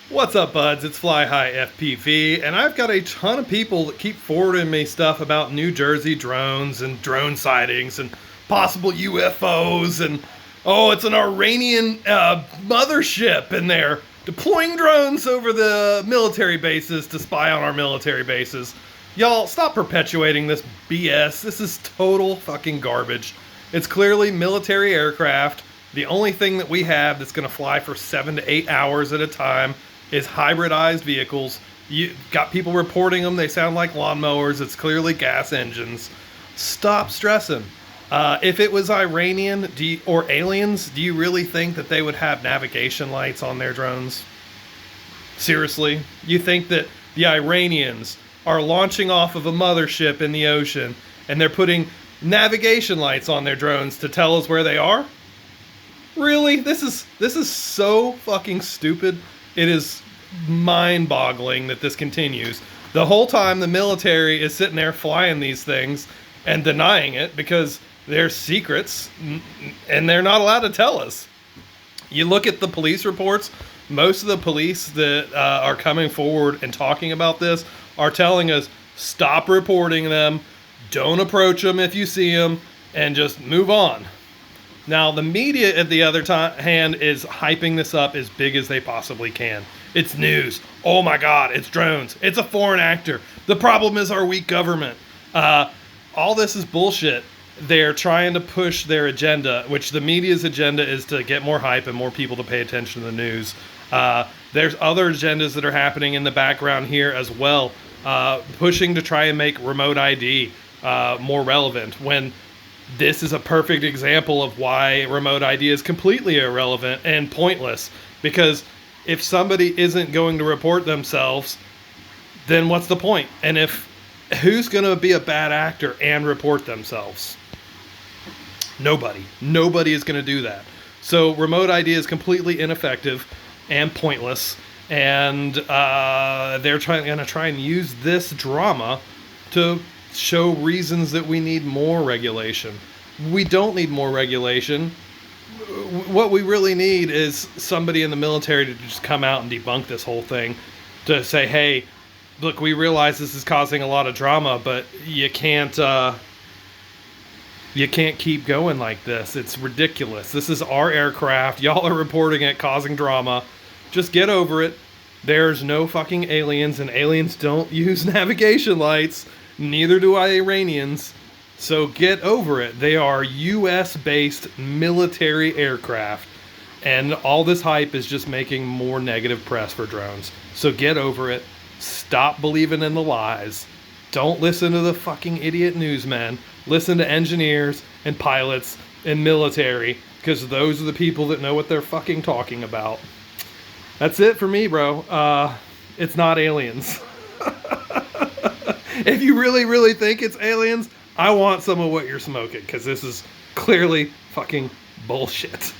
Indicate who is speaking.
Speaker 1: What's up, buds? It's Fly High FPV, and I've got a ton of people that keep forwarding me stuff about New Jersey drones and drone sightings and possible UFOs, and oh, it's an Iranian mothership, and they're deploying drones over the military bases to spy on our military bases. Y'all, stop perpetuating this BS. This is total fucking garbage. It's clearly military aircraft. The only thing that we have that's going to fly for 7 to 8 hours at a time is hybridized vehicles. You got people reporting them. They sound like lawnmowers. It's clearly gas engines. Stop stressing. If it was Iranian or aliens, do you really think that they would have navigation lights on their drones? Seriously? You think that the Iranians are launching off of a mothership in the ocean and they're putting navigation lights on their drones to tell us where they are? Really? This is so fucking stupid. It is mind-boggling that this continues. The whole time the military is sitting there flying these things and denying it because they're secrets and they're not allowed to tell us. You look at the police reports, most of the police that are coming forward and talking about this are telling us, stop reporting them, don't approach them if you see them, and just move on. Now, the media, at the other hand, is hyping this up as big as they possibly can. It's news. Oh my God, it's drones. It's a foreign actor. The problem is our weak government. All this is bullshit. They're trying to push their agenda, which the media's agenda is to get more hype and more people to pay attention to the news. There's other agendas that are happening in the background here as well, pushing to try and make remote ID more relevant, when this is a perfect example of why remote ID is completely irrelevant and pointless. Because if somebody isn't going to report themselves, then what's the point? And who's going to be a bad actor and report themselves? Nobody. Nobody is going to do that. So remote ID is completely ineffective and pointless. And they're going to try and use this drama to show reasons that we need more regulation. We don't need more regulation. What we really need is somebody in the military to just come out and debunk this whole thing, to say, hey, look, we realize this is causing a lot of drama, but you can't keep going like this. It's ridiculous. This is our aircraft. Y'all are reporting it causing drama. Just get over it. There's no fucking aliens, and aliens don't use navigation lights. Neither do Iranians. So get over it. They are US-based military aircraft. And all this hype is just making more negative press for drones. So get over it. Stop believing in the lies. Don't listen to the fucking idiot newsmen. Listen to engineers and pilots and military, because those are the people that know what they're fucking talking about. That's it for me, bro. It's not aliens. If you really, really think it's aliens, I want some of what you're smoking, because this is clearly fucking bullshit.